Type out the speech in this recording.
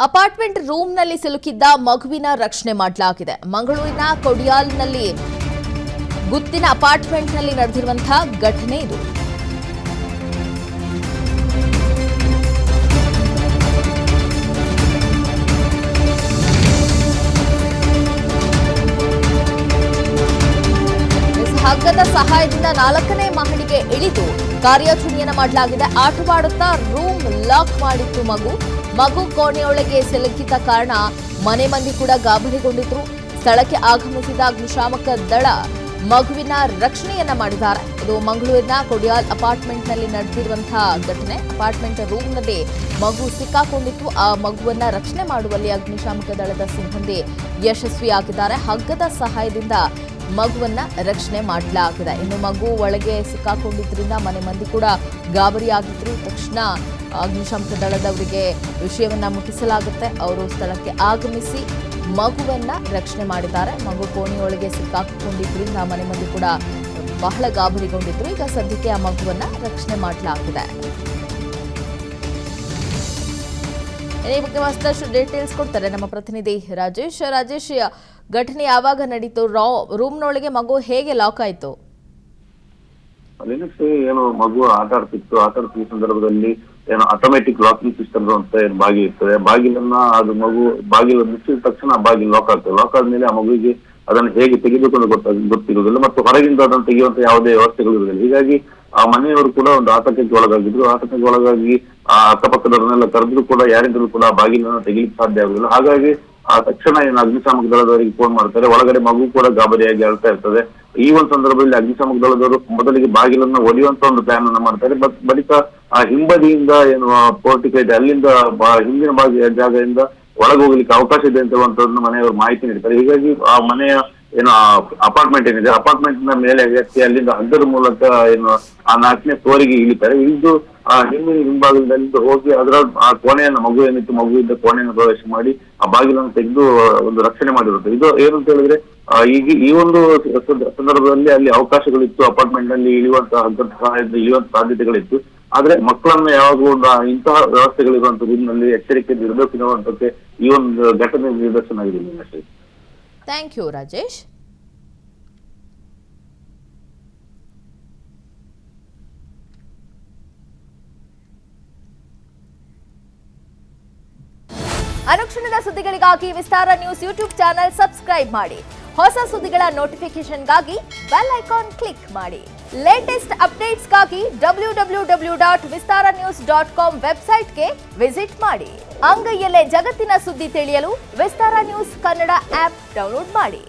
Apartment ರೂಮ್ನಲ್ಲಿ ಸಿಲುಕಿದ್ದ ಮಗುವಿನ ರಕ್ಷಣೆ ಮಾಡಲಾಗಿದೆ. ಮಂಗಳೂರಿನ ಕೊಡಿಯಾಲ್ನಲ್ಲಿ ಗುತ್ತಿನ ಅಪಾರ್ಟ್ಮೆಂಟ್ನಲ್ಲಿ ನಡೆದಿರುವಂತಹ ಘಟನೆ ಇದು. ಹಗ್ಗದ ಸಹಾಯದಿಂದ 4ನೇ ಮಹಡಿಗೆ ಇಳಿದು ಕಾರ್ಯಾಚರಣೆಯನ್ನು ಮಾಡಲಾಗಿದೆ. ಆಟವಾಡುತ್ತಾ ರೂಮ್ ಲಾಕ್ ಮಾಡಿತ್ತು ಮಗು ಕೋಣೆಯೊಳಗೆ ಸಿಲುಕಿದ ಕಾರಣ ಮನೆ ಮಂದಿ ಕೂಡ ಗಾಬರಿಗೊಂಡಿದ್ರು. ಸ್ಥಳಕ್ಕೆ ಆಗಮಿಸಿದ ಅಗ್ನಿಶಾಮಕ ದಳ ಮಗುವಿನ ರಕ್ಷಣೆಯನ್ನ ಮಾಡಿದ್ದಾರೆ. ಇದು ಮಂಗಳೂರಿನ ಕೊಡಿಯಾಲ್ ಅಪಾರ್ಟ್ಮೆಂಟ್ನಲ್ಲಿ ನಡೆದಿರುವಂತಹ ಘಟನೆ. ಅಪಾರ್ಟ್ಮೆಂಟ್ ರೂಮ್ನಲ್ಲಿ ಮಗು ಸಿಕ್ಕಾಕೊಂಡಿತ್ತು. ಆ ಮಗುವನ್ನ ರಕ್ಷಣೆ ಮಾಡುವಲ್ಲಿ ಅಗ್ನಿಶಾಮಕ ದಳದ ಸಿಬ್ಬಂದಿ ಯಶಸ್ವಿಯಾಗಿದ್ದಾರೆ. ಹಗ್ಗದ ಸಹಾಯದಿಂದ ಮಗುವನ್ನ ರಕ್ಷಣೆ ಮಾಡಲಾಗಿದೆ. ಇನ್ನು ಮಗು ಒಳಗೆ ಸಿಕ್ಕಾಕೊಂಡಿದ್ರಿಂದ ಮನೆ ಮಂದಿ ಕೂಡ ಗಾಬರಿಯಾಗಿದ್ರು. ತಕ್ಷಣ ಅಗ್ನಿಶಾಮಕ ದಳದವರಿಗೆ ವಿಷಯವನ್ನ ಮುಟ್ಟಿಸಲಾಗುತ್ತೆ. ಅವರು ಸ್ಥಳಕ್ಕೆ ಆಗಮಿಸಿ ಮಗುವನ್ನ ರಕ್ಷಣೆ ಮಾಡಿದ್ದಾರೆ. ಮಗು ಕೋಣೆಯೊಳಗೆ ಸಿಕ್ಕಾಕೊಂಡಿದ್ರಿಂದ ಮನೆ ಮಂದಿ ಕೂಡ ಬಹಳ ಗಾಬರಿಗೊಂಡಿದ್ರು. ಈಗ ಸದ್ಯಕ್ಕೆ ಆ ಮಗುವನ್ನ ರಕ್ಷಣೆ ಮಾಡಲಾಗಿದೆ. ಈ ಬಗ್ಗೆ ಮತ್ತಷ್ಟು ಡೀಟೇಲ್ಸ್ ಕೊಡ್ತಾರೆ ನಮ್ಮ ಪ್ರತಿನಿಧಿ ರಾಜೇಶ್. ಘಟನೆ ಯಾವಾಗ ನಡೀತು? ರೂಮ್ನೊಳಗೆ ಮಗು ಹೇಗೆ ಲಾಕ್ ಆಯ್ತು? ಏನು ಮಗು ಆಟ ಆಡ್ತಿದ್ದ ಸಂದರ್ಭದಲ್ಲಿ ಏನು ಆಟೋಮೆಟಿಕ್ ಲಾಕಿಂಗ್ ಸಿಸ್ಟಮ್ ಅಂತ ಏನು ಬಾಗಿಲು ಇರ್ತದೆ. ಬಾಗಿಲನ್ನ ಅದು ಮಗು ಬಾಗಿಲು ಮುಚ್ಚಿದ ತಕ್ಷಣ ಬಾಗಿಲು ಲಾಕ್ ಆಗ್ತದೆ. ಲಾಕ್ ಆದ್ಮೇಲೆ ಆ ಮಗುವಿಗೆ ಅದನ್ನು ಹೇಗೆ ತೆಗಿಬೇಕು ಅಂತ ಗೊತ್ತಿರುವುದಿಲ್ಲ ಮತ್ತು ಹೊರಗಿಂದ ಅದನ್ನು ತೆಗೆಯುವಂತ ಯಾವುದೇ ವ್ಯವಸ್ಥೆಗಳು ಇರುವುದಿಲ್ಲ. ಹೀಗಾಗಿ ಆ ಮನೆಯವರು ಕೂಡ ಒಂದು ಆತಂಕಕ್ಕೆ ಒಳಗಾಗಿದ್ರು. ಆತಂಕಕ್ಕೆ ಒಳಗಾಗಿ ಆ ಅಕ್ಕಪಕ್ಕದವರನ್ನೆಲ್ಲ ಕರೆದ್ರು ಕೂಡ ಯಾರಿಂದಲೂ ಕೂಡ ಬಾಗಿಲನ್ನು ತೆಗಿಲಿಕ್ಕೆ ಸಾಧ್ಯ ಆಗುದಿಲ್ಲ. ಹಾಗಾಗಿ ಆ ತಕ್ಷಣ ಏನು ಅಗ್ನಿಶಾಮಕ ದಳದವರಿಗೆ ಫೋನ್ ಮಾಡ್ತಾರೆ. ಒಳಗಡೆ ಮಗು ಕೂಡ ಗಾಬರಿಯಾಗಿ ಅಳ್ತಾ ಇರ್ತದೆ. ಈ ಒಂದು ಸಂದರ್ಭದಲ್ಲಿ ಅಗ್ನಿಶಾಮಕ ದಳದವರು ಮೊದಲಿಗೆ ಬಾಗಿಲನ್ನ ಒಡೆಯುವಂತ ಒಂದು ಪ್ಲಾನ್ ಅನ್ನ ಮಾಡ್ತಾರೆ. ಬಳಿಕ ಆ ಹಿಂಬದಿಯಿಂದ ಏನು ಪೋರ್ಟಿಕ ಇದೆ ಅಲ್ಲಿಂದ ಹಿಂದಿನ ಜಾಗದಿಂದ ಒಳಗೆ ಹೋಗ್ಲಿಕ್ಕೆ ಅವಕಾಶ ಇದೆ ಅಂತ ಹೇಳುವಂತದನ್ನ ಮನೆಯವರು ಮಾಹಿತಿ ನೀಡ್ತಾರೆ. ಹೀಗಾಗಿ ಆ ಮನೆಯ ಏನು ಅಪಾರ್ಟ್ಮೆಂಟ್ ಏನಿದೆ ಅಪಾರ್ಟ್ಮೆಂಟ್ ನ ಮೇಲೆ ವ್ಯಕ್ತಿ ಅಲ್ಲಿಂದ ಹಗ್ಗದ ಮೂಲಕ ಏನು ಆ 4ನೇ ಫ್ಲೋರಿಗೆ ಇಳಿತಾರೆ. ಇಳಿದು ಆ ಹಿಂಭಾಗದಲ್ಲಿ ಹೋಗಿ ಅದರ ಆ ಕೋಣೆಯನ್ನ ಮಗು ಏನಿತ್ತು ಮಗುವಿದ್ದ ಕೋಣೆಯನ್ನು ಪ್ರವೇಶ ಮಾಡಿ ಆ ಬಾಗಿಲನ್ನು ತೆಗೆದು ಒಂದು ರಕ್ಷಣೆ ಮಾಡಿರುತ್ತೆ. ಇದು ಏನು ಅಂತ ಹೇಳಿದ್ರೆ ಈಗ ಈ ಒಂದು ಸಂದರ್ಭದಲ್ಲಿ ಅಲ್ಲಿ ಅವಕಾಶಗಳಿತ್ತು. ಅಪಾರ್ಟ್ಮೆಂಟ್ ನಲ್ಲಿ ಇಳಿಯುವಂತಹ ಹಗ್ಗದ ಸಹಾಯದಿಂದ ಇಳಿಯುವಂತ ಸಾಧ್ಯತೆಗಳಿತ್ತು. ಆದ್ರೆ ಮಕ್ಕಳನ್ನ ಯಾವಾಗಲೂ ಒಂದು ಇಂತಹ ವ್ಯವಸ್ಥೆಗಳಿರುವಂತ ರೂಮ್ನಲ್ಲಿ ಎಚ್ಚರಿಕೆಯಿಂದ ಇರಬೇಕು ಅನ್ನುವಂಥಕ್ಕೆ ಈ ಒಂದು ಘಟನೆ ನಿದರ್ಶನ ಆಗಿದೆ ಅಷ್ಟೇ. Thank you Rajesh. ಅನುಕ್ಷಣದ ಸುದ್ದಿಗಳಿಗಾಗಿ Vistara news YouTube channel subscribe ಮಾಡಿ. ಹೊಸ ಸುದ್ದಿಗಳ ನೋಟಿಫಿಕೇಶನ್ಗಾಗಿ ಬೆಲ್ ಐಕಾನ್ ಕ್ಲಿಕ್ ಮಾಡಿ. ಲೇಟೆಸ್ಟ್ ಅಪ್ಡೇಟ್ಸ್ಗಾಗಿ www.vistaranews.com ವೆಬ್ಸೈಟ್ಗೆ ವಿಸಿಟ್ ಮಾಡಿ. ಅಂಗೈಯಲ್ಲೇ ಜಗತ್ತಿನ ಸುದ್ದಿ ತಿಳಿಯಲು Vistara news Kannada app download ಮಾಡಿ.